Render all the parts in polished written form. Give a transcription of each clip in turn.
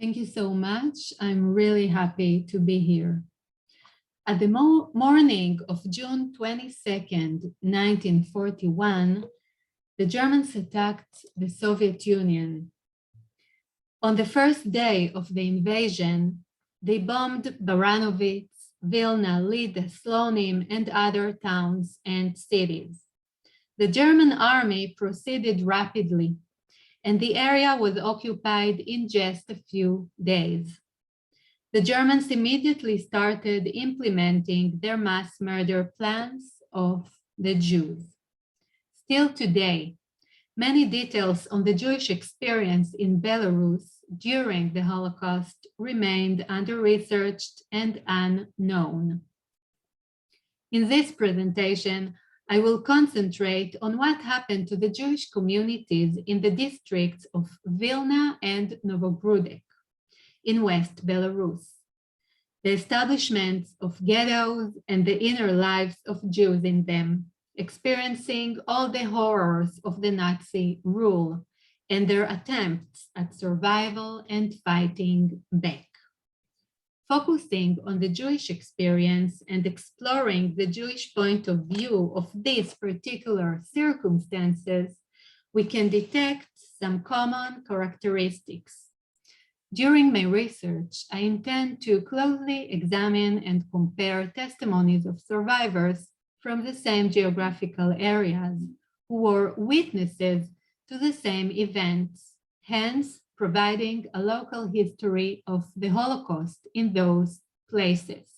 Thank you so much. I'm really happy to be here. At the morning of June 22nd, 1941, the Germans attacked the Soviet Union. On the first day of the invasion, they bombed Baranovitz, Vilna, Lida, Slonim, and other towns and cities. The German army proceeded rapidly, and the area was occupied in just a few days. The Germans immediately started implementing their mass murder plans of the Jews. Still today, many details on the Jewish experience in Belarus during the Holocaust remained under-researched and unknown. In this presentation, I will concentrate on what happened to the Jewish communities in the districts of Vilna and Novogrudek in West Belarus, the establishments of ghettos and the inner lives of Jews in them, experiencing all the horrors of the Nazi rule and their attempts at survival and fighting back. Focusing on the Jewish experience and exploring the Jewish point of view of these particular circumstances, we can detect some common characteristics. During my research, I intend to closely examine and compare testimonies of survivors from the same geographical areas who were witnesses to the same events, hence providing a local history of the Holocaust in those places.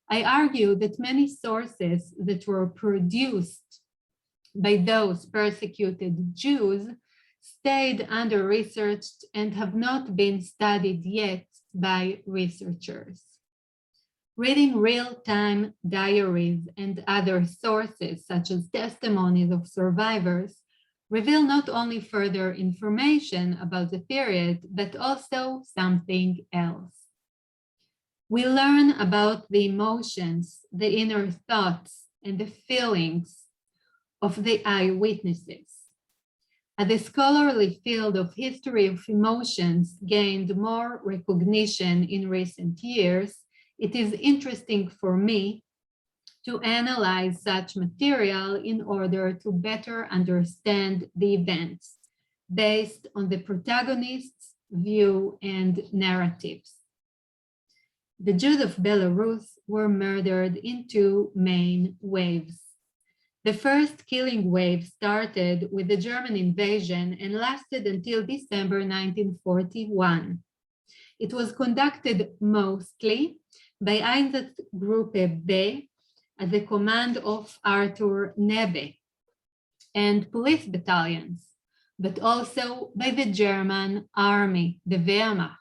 I argue that many sources that were produced by those persecuted Jews stayed under-researched and have not been studied yet by researchers. Reading real-time diaries and other sources, such as testimonies of survivors, reveal not only further information about the period, but also something else. We learn about the emotions, the inner thoughts, and the feelings of the eyewitnesses. As the scholarly field of history of emotions gained more recognition in recent years, it is interesting for me to analyze such material in order to better understand the events based on the protagonist's view and narratives. The Jews of Belarus were murdered in two main waves. The first killing wave started with the German invasion and lasted until December 1941. It was conducted mostly by Einsatzgruppe B at the command of Arthur Nebe and police battalions, but also by the German army, the Wehrmacht,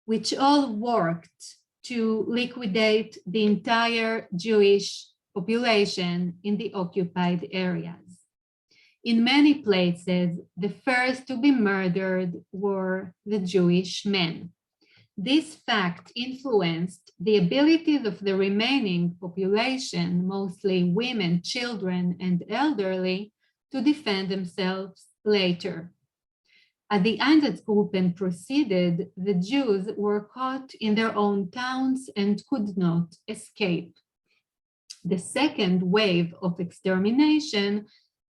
which all worked to liquidate the entire Jewish population in the occupied areas. In many places, the first to be murdered were the Jewish men. This fact influenced the abilities of the remaining population, mostly women, children, and elderly, to defend themselves later. As the Einsatzgruppen proceeded, the Jews were caught in their own towns and could not escape. The second wave of extermination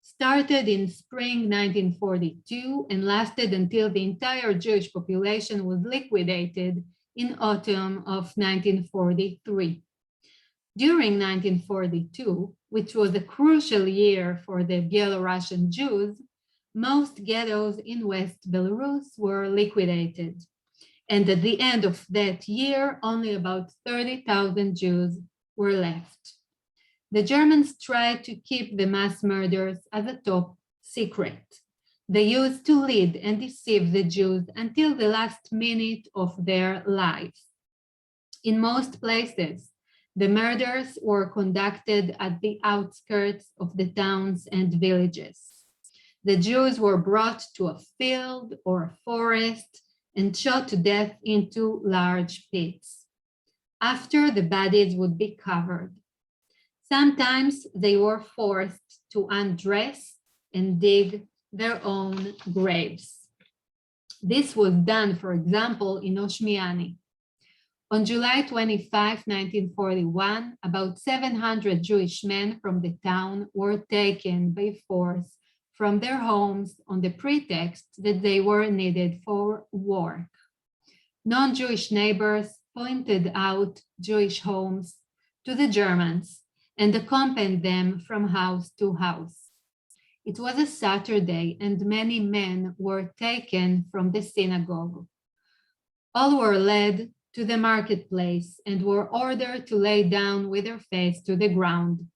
started in spring 1942 and lasted until the entire Jewish population was liquidated in autumn of 1943. During 1942, which was a crucial year for the Belarusian Jews, most ghettos in West Belarus were liquidated. And at the end of that year, only about 30,000 Jews were left. The Germans tried to keep the mass murders as a top secret. They used to lead and deceive the Jews until the last minute of their lives. In most places, the murders were conducted at the outskirts of the towns and villages. The Jews were brought to a field or a forest and shot to death into large pits. After, the bodies would be covered. Sometimes they were forced to undress and dig their own graves. This was done, for example, in Oshmiani. On July 25, 1941, about 700 Jewish men from the town were taken by force from their homes on the pretext that they were needed for work. Non-Jewish neighbors pointed out Jewish homes to the Germans and accompanied them from house to house. It was a Saturday, and many men were taken from the synagogue. All were led to the marketplace and were ordered to lay down with their face to the ground.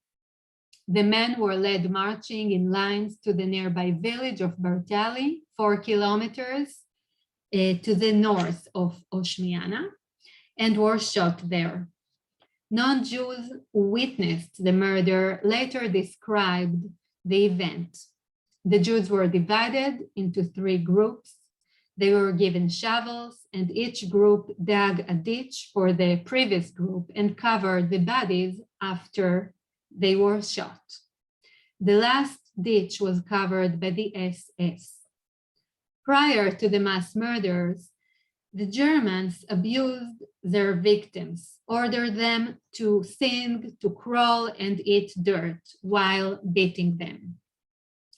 The men were led marching in lines to the nearby village of Bartali, 4 kilometers to the north of Oshmiana, and were shot there. Non-Jews who witnessed the murder later described the event. The Jews were divided into 3 groups. They were given shovels, and each group dug a ditch for the previous group and covered the bodies after they were shot. The last ditch was covered by the SS. Prior to the mass murders, the Germans abused their victims, ordered them to sing, to crawl, and eat dirt while beating them.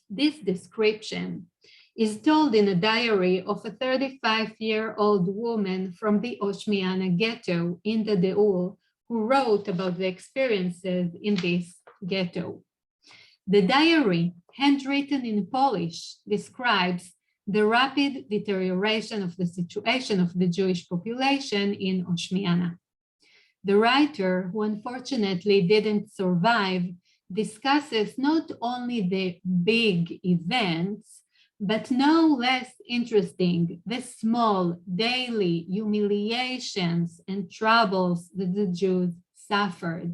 This description is told in a diary of a 35-year-old woman from the Oshmiana ghetto in the Deul, who wrote about the experiences in this ghetto. The diary, handwritten in Polish, describes the rapid deterioration of the situation of the Jewish population in Oshmiana. The writer, who unfortunately didn't survive, discusses not only the big events, but no less interesting, the small daily humiliations and troubles that the Jews suffered.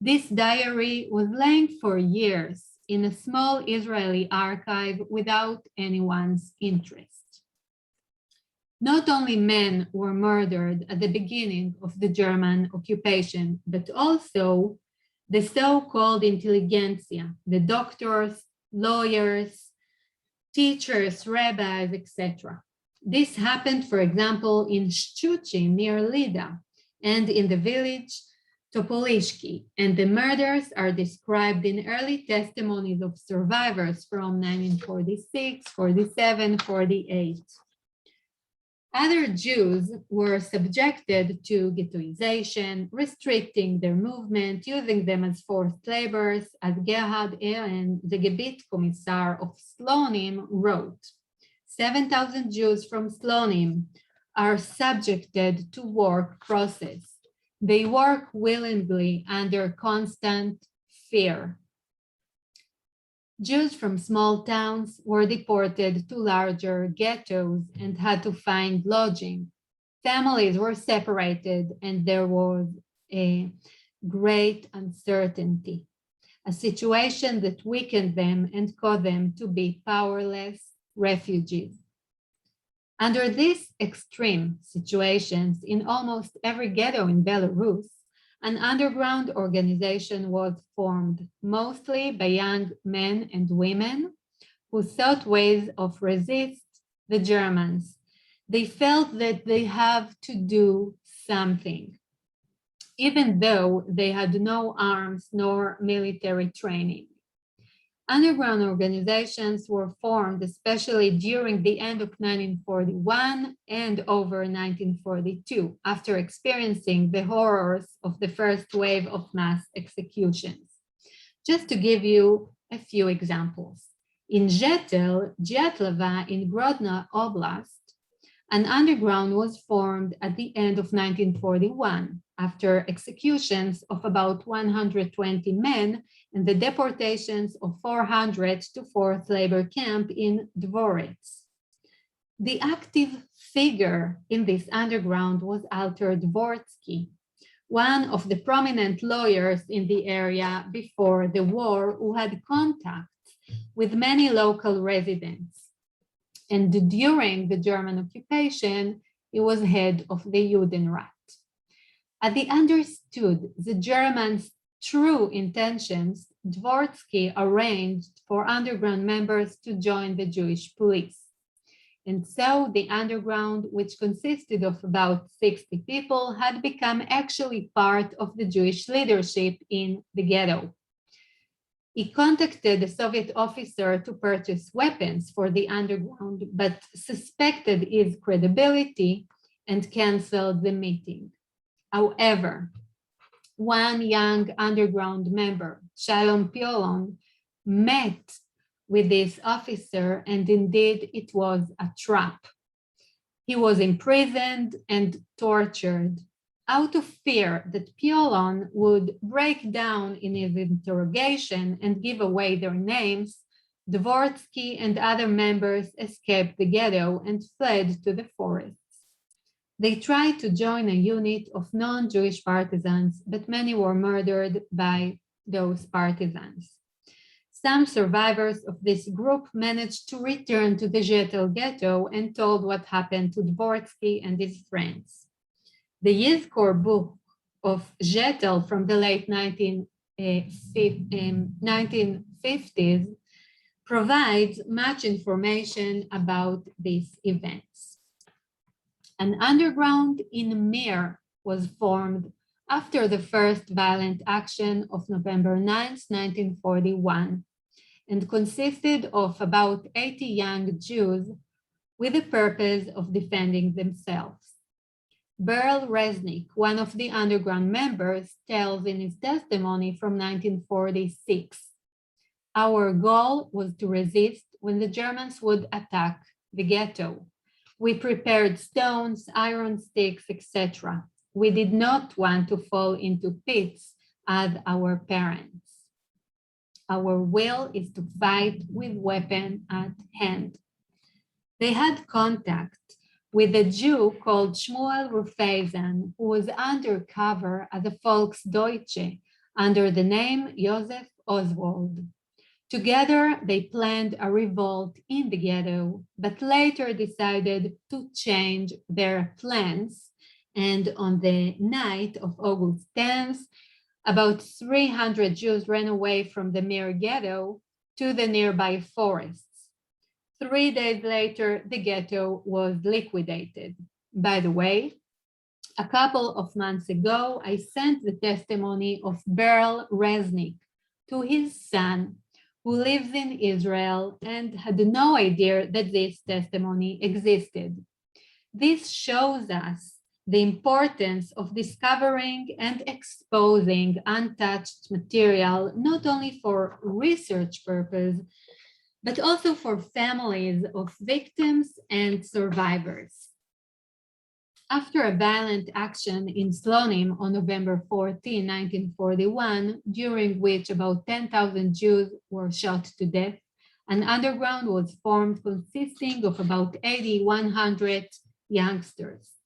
This diary was lying for years in a small Israeli archive without anyone's interest. Not only men were murdered at the beginning of the German occupation, but also the so-called intelligentsia, the doctors, lawyers, teachers, rabbis, etc. This happened, for example, in Shchuchi near Lida and in the village Topolishki, and the murders are described in early testimonies of survivors from 1946, 47, 48. Other Jews were subjected to ghettoization, restricting their movement, using them as forced laborers, as Gerhard Ehren, the Gebet Commissar of Slonim, wrote. 7,000 Jews from Slonim are subjected to work process. They work willingly under constant fear. Jews from small towns were deported to larger ghettos and had to find lodging. Families were separated and there was a great uncertainty, a situation that weakened them and caused them to be powerless refugees. Under these extreme situations, in almost every ghetto in Belarus, an underground organization was formed, mostly by young men and women who sought ways of resist the Germans. They felt that they have to do something, even though they had no arms nor military training. Underground organizations were formed, especially during the end of 1941 and over 1942, after experiencing the horrors of the first wave of mass executions. Just to give you a few examples. In Zhetel, Dyatlova in Grodno Oblast, an underground was formed at the end of 1941 after executions of about 120 men and the deportations of 400 to forced labor camp in Dvorets. The active figure in this underground was Alter Dvorsky, one of the prominent lawyers in the area before the war who had contacts with many local residents. And during the German occupation, he was head of the Judenrat. As he understood the Germans' true intentions, Dvorsky arranged for underground members to join the Jewish police. And so the underground, which consisted of about 60 people, had become actually part of the Jewish leadership in the ghetto. He contacted a Soviet officer to purchase weapons for the underground, but suspected his credibility and canceled the meeting. However, one young underground member, Shalom Piolon, met with this officer, and indeed it was a trap. He was imprisoned and tortured. Out of fear that Piolon would break down in his interrogation and give away their names, Dvorsky and other members escaped the ghetto and fled to the forests. They tried to join a unit of non-Jewish partisans, but many were murdered by those partisans. Some survivors of this group managed to return to the Zetel ghetto and told what happened to Dvorsky and his friends. The Yizkor book of Zetel from the late 1950s provides much information about these events. An underground in Mir was formed after the first violent action of November 9, 1941, and consisted of about 80 young Jews with the purpose of defending themselves. Berl Resnick, one of the underground members, tells in his testimony from 1946, "Our goal was to resist when the Germans would attack the ghetto. We prepared stones, iron sticks, etc. We did not want to fall into pits as our parents. Our will is to fight with weapon at hand." They had contact with a Jew called Shmuel Rufeisen, who was undercover as a Volksdeutsche under the name Joseph Oswald. Together, they planned a revolt in the ghetto, but later decided to change their plans. And on the night of August 10th, about 300 Jews ran away from the Mir ghetto to the nearby forests. 3 days later, the ghetto was liquidated. By the way, a couple of months ago, I sent the testimony of Berl Resnick to his son, who lives in Israel and had no idea that this testimony existed. This shows us the importance of discovering and exposing untouched material, not only for research purpose, but also for families of victims and survivors. After a violent action in Slonim on November 14, 1941, during which about 10,000 Jews were shot to death, an underground was formed consisting of about 100 youngsters.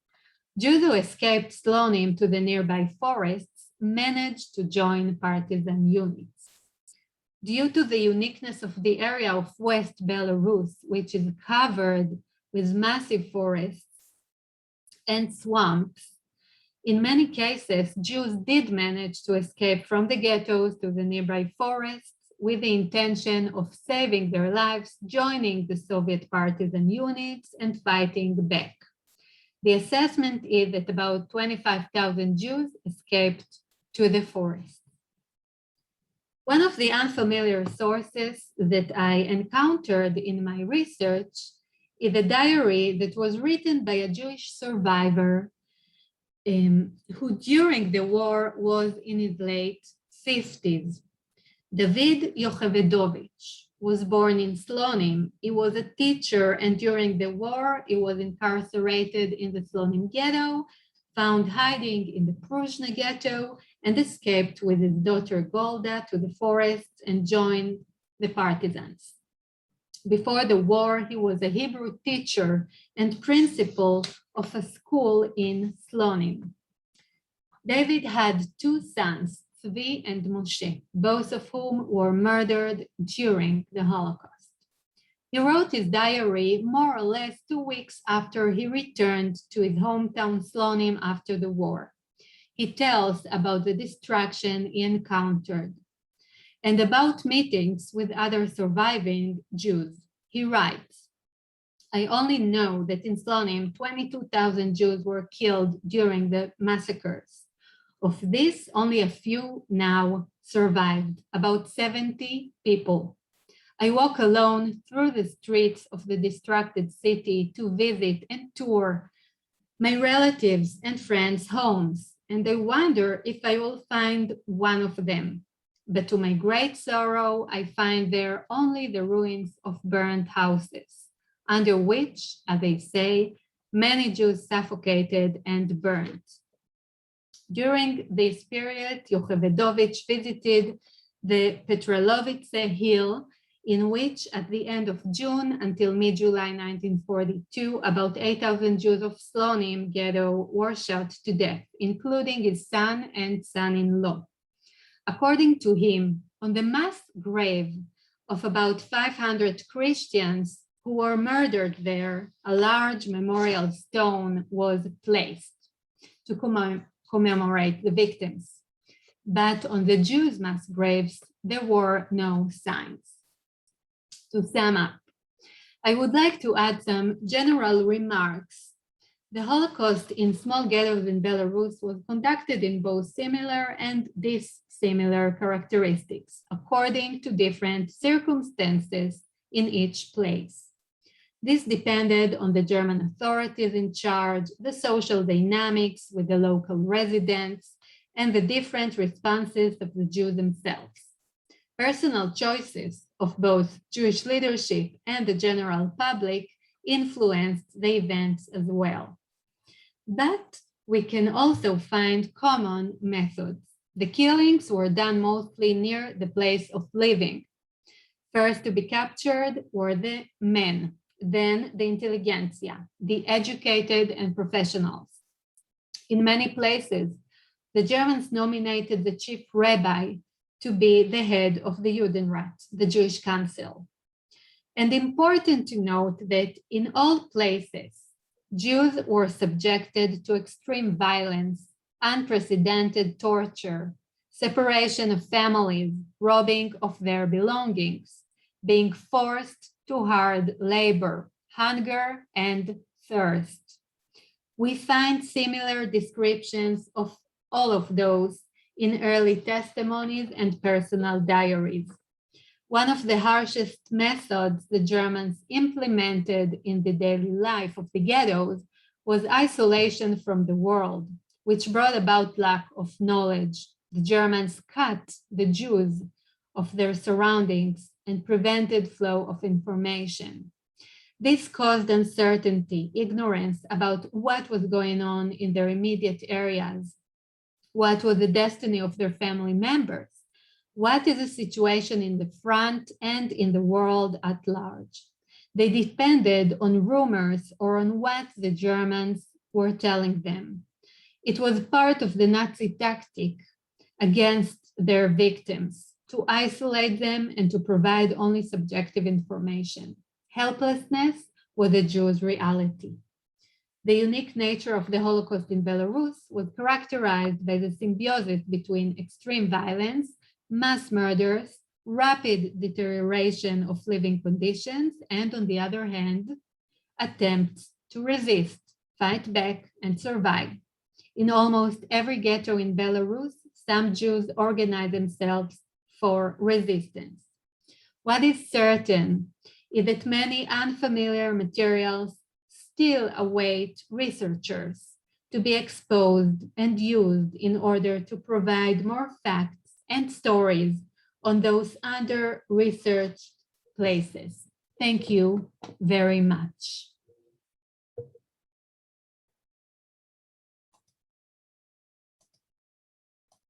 Jews who escaped Slonim to the nearby forests managed to join partisan units. Due to the uniqueness of the area of West Belarus, which is covered with massive forests and swamps, in many cases, Jews did manage to escape from the ghettos to the nearby forests with the intention of saving their lives, joining the Soviet partisan units and fighting back. The assessment is that about 25,000 Jews escaped to the forest. One of the unfamiliar sources that I encountered in my research is a diary that was written by a Jewish survivor who during the war was in his late 50s. David Yochevedovich was born in Slonim. He was a teacher, and during the war, he was incarcerated in the Slonim ghetto, found hiding in the Pruzhna ghetto, and escaped with his daughter Golda to the forests and joined the partisans. Before the war, he was a Hebrew teacher and principal of a school in Slonim. David had two sons, Tzvi and Moshe, both of whom were murdered during the Holocaust. He wrote his diary more or less 2 weeks after he returned to his hometown Slonim after the war. He tells about the destruction he encountered and about meetings with other surviving Jews. He writes, I only know that in Slonim, 22,000 Jews were killed during the massacres. Of this, only a few now survived, about 70 people. I walk alone through the streets of the distracted city to visit and tour my relatives and friends' homes, and I wonder if I will find one of them. But to my great sorrow, I find there only the ruins of burned houses, under which, as they say, many Jews suffocated and burned. During this period, Yochevdovich visited the Petrolovice Hill, in which at the end of June until mid-July 1942, about 8,000 Jews of Slonim ghetto were shot to death, including his son and son-in-law. According to him, on the mass grave of about 500 Christians who were murdered there, a large memorial stone was placed to commemorate the victims. But on the Jews' mass graves, there were no signs. To sum up, I would like to add some general remarks. The Holocaust in small ghettos in Belarus was conducted in both similar and dissimilar characteristics, according to different circumstances in each place. This depended on the German authorities in charge, the social dynamics with the local residents, and the different responses of the Jews themselves. Personal choices of both Jewish leadership and the general public influenced the events as well. But we can also find common methods. The killings were done mostly near the place of living. First to be captured were the men, then the intelligentsia, the educated and professionals. In many places, the Germans nominated the chief rabbi to be the head of the Judenrat, the Jewish Council. And important to note that in all places, Jews were subjected to extreme violence, unprecedented torture, separation of families, robbing of their belongings, being forced to hard labor, hunger, and thirst. We find similar descriptions of all of those in early testimonies and personal diaries. One of the harshest methods the Germans implemented in the daily life of the ghettos was isolation from the world, which brought about lack of knowledge. The Germans cut the Jews of their surroundings and prevented flow of information. This caused uncertainty, ignorance about what was going on in their immediate areas. What was the destiny of their family members? What is the situation in the front and in the world at large? They depended on rumors or on what the Germans were telling them. It was part of the Nazi tactic against their victims to isolate them and to provide only subjective information. Helplessness was the Jews' reality. The unique nature of the Holocaust in Belarus was characterized by the symbiosis between extreme violence, mass murders, rapid deterioration of living conditions, and on the other hand, attempts to resist, fight back, and survive. In almost every ghetto in Belarus, some Jews organized themselves for resistance. What is certain is that many unfamiliar materials still await researchers to be exposed and used in order to provide more facts and stories on those under-researched places. Thank you very much.